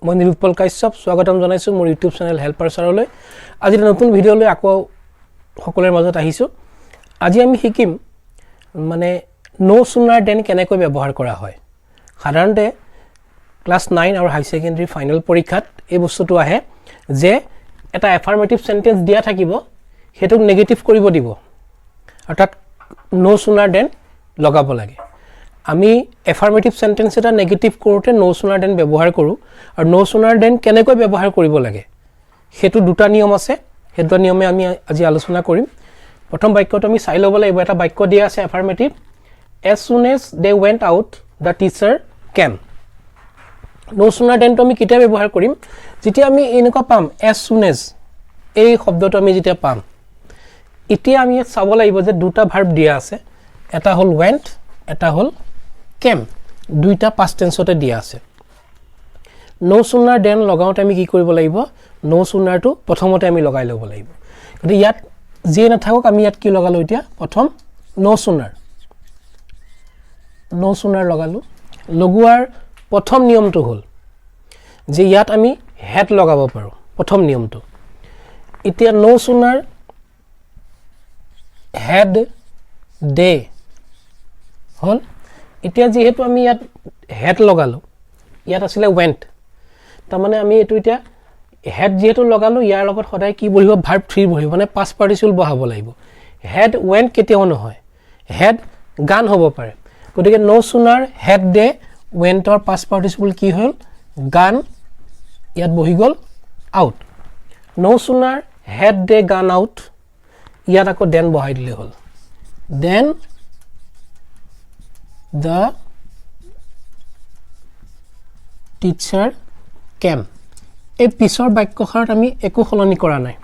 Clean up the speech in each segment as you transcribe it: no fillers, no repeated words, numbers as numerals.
মই নিৰুপল কাশ্যপ স্বাগতম জনাইছো মোৰ ইউটিউব চেনেল হেল্পাৰ ছাৰলৈ আজি এটা নতুন ভিডিঅ লৈ আকৌ সকলোৰে মাজত আহিছো আজি আমি শিকিম মানে নো সুনাৰ দেন কেনেকৈ ব্যৱহাৰ কৰা হয় সাধাৰণতে ক্লাস 9 আৰু হাই সেকেন্ডাৰী ফাইনাল পৰীক্ষাত এই বস্তুটো আহে যে এটা এফাৰ্মেটিভ সেন্টেন্স দিয়া থাকিব হেতুক নেগেটিভ কৰিব দিব অৰ্থাৎ নো সুনাৰ দেন লগাব লাগে আমি এফাৰ্মেটিভ সেন্টেন্স এটা নেগেটিভ কৰোতে নো সুনাৰ দেন ব্যৱহাৰ কৰো আৰু নো সুনাৰ দেন কেনেকৈ ব্যৱহাৰ কৰিব লাগে হেতু দুটা নিয়ম আছে হেতু নিয়মে আমি আজি আলোচনা কৰিম প্ৰথম বাক্যটো আমি চাই ল'ব লাগিব এটা বাক্য দিয়া আছে affirmative as soon as they went out the teacher came no sooner than তো আমি কিটা ব্যৱহাৰ কৰিম যেতিয়া আমি এনেকুৱা পাম as soon as এই শব্দটো আমি যেতিয়া পাম এতিয়া আমি চাব লাগিব যে দুটা ভার্ব দিয়া আছে এটা হল went এটা হল came দুইটা past tenseতে দিয়া আছে নো সুনাৰ দেন লগাওতে আমি কি কৰিব লাগিব নো সুনাৰটো প্ৰথমতে আমি লগাই ল'ব লাগিব কিন্তু ইয়াত যে না থাকক আমি ইয়াত কি লগালো এতিয়া প্ৰথম নো সুনাৰ লগালো লগোৱাৰ প্ৰথম নিয়মটো হল যে ইয়াত আমি হেড লগাব পাৰো প্ৰথম নিয়মটো এতিয়া নো সুনাৰ হেড দে হল এতিয়া যেহেতু আমি ইয়াত হেড লগালো ইয়াত আছিল went তাৰ মানে আমি এটো এতিয়া হেড যেহেতু লগালো ইয়াৰ লগত সদায় কি বহিব ভার্ব 3 বহিব মানে past participle বহাব লাগিব হেড went কেতিয়াও নহয় হেড গান হ'ব পাৰে গতিকে no sooner had they went or past participle কি হল গান ইয়াত বহি গল আউট নো সুনাৰ হেড দে গান আউট ইয়াত আকৌ দেন বহাই দিলে হল দেন the teacher came এই পিছৰ বাক্যখনত আমি একো খলনি কৰা নাই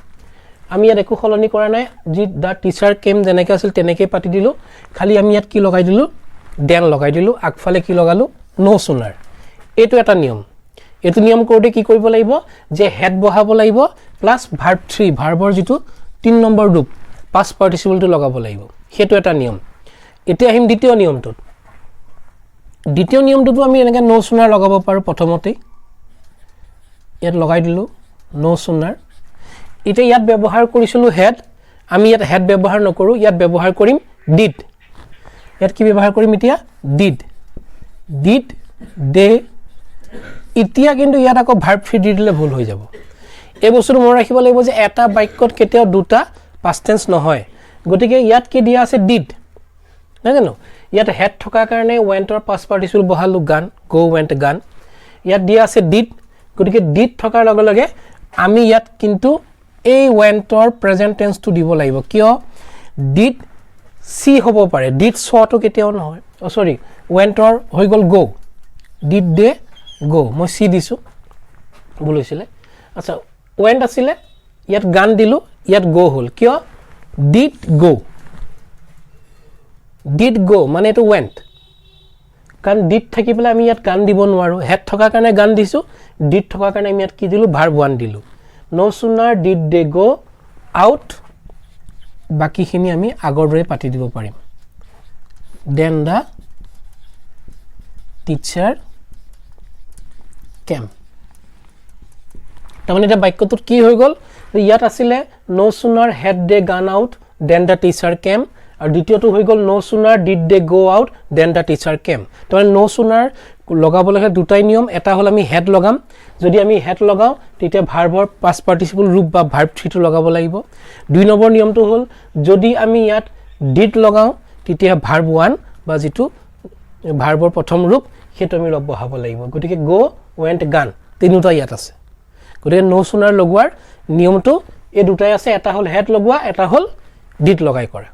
আমি ইয়াত একো খলনি কৰা নাই যি the teacher came যেনেকৈ আছিল তেনেকৈ পাতি দিলো খালি আমি ইয়াত কি লগাই দিলো দেন লগাই দিলো আগফালে কি লগালো নো সুনাৰ এটো এটা নিয়ম এটো নিয়ম কৰোতে কি কৰিব লাগিব যে হেড বহাব লাগিব প্লাস ভাৰ্ব 3 ভাৰ্বৰ যেটো 3 নম্বৰ ৰূপ past participle টো লগাব লাগিব হেতু এটা নিয়ম এতিয়া আহিম দ্বিতীয় নিয়মটো দ্বিতীয় নিয়মটো আমি এনেকৈ নো সুনাৰ লগাব পাৰো প্ৰথমতে ইয়াত লগাই দিলো নো সুনাৰ এতিয়া ইয়াত ব্যৱহাৰ কৰিছিলো হেড আমি ইয়াত হেড ব্যৱহাৰ নকৰো ইয়াত ব্যৱহাৰ কৰিম ডিড ইয়াত কি ব্যৱহাৰ কৰিম এতিয়া ডিড দে এতিয়া কিন্তু ইয়াত আকৌ ভাৰ্ব 3 দি দিলে ভুল হৈ যাব এই বস্তুটো মনত ৰাখিব লাগিব যে এটা বাক্যত কেতিয়াও দুটা past tense নহয় গতিকে ইয়াত কি দিয়া আছে ডিড না জানো ইয়াত হেড থকা কাৰণে went or past participle বহালো গান go went গান ইয়াত দিয়া আছে ডিড গতিকে ডিড থকাৰ লগে লগে আমি ইয়াত কিন্তু এই went or present tense টো দিব লাগিব কিয় ডিড সি হ'ব পাৰে ডিড সটো কেতিয়াও নহয় সৰি went or হৈ গল go ডিড দে go মই সি দিছো ভুল হৈছিলে আচ্ছা went আছিলে ইয়াত গান দিলো ইয়াত go হল কিয় did go মানে এটো went কাৰণ did থাকি পেলাই আমি ইয়াত গান দিব নোৱাৰো হেড থকা কাৰণে গান দিছো did থকা কাৰণে আমি ইয়াত কি দিলো ভার্ব 1 দিলো no sooner did they go out বাকিখিনি আমি আগৰ দৰে পাতি দিব পাৰিম then the teacher came তাৰমানে এটা বাক্যটোত কি হৈ গল ইয়াত আছিল no sooner had they gone out then the teacher came আৰু দ্বিতীয়টো হৈ গল no sooner did they go out then the teacher came তাৰমানে no sooner লগাবলৈ দুটাই নিয়ম এটা হল আমি হেড লগাম যদি আমি হেড লগাও তেতিয়া ভাৰ্বৰ past participle ৰূপ বা ভাৰ্ব 3 টো লগাব লাগিব দুই নম্বৰ নিয়মটো হল যদি আমি ইয়াত did লগাও তেতিয়া ভাৰ্ব 1 বা যেটো ভাৰ্বৰ প্ৰথম ৰূপ হেতু আমি বহাব লাগিব গতিকে go went গান তিনিটা ইয়াত আছে গতিকে নো সুনাৰ লগোৱাৰ নিয়মটো এই দুটাই আছে এটা হল হেড লগোৱা এটা হল ডিড লগাই কৰা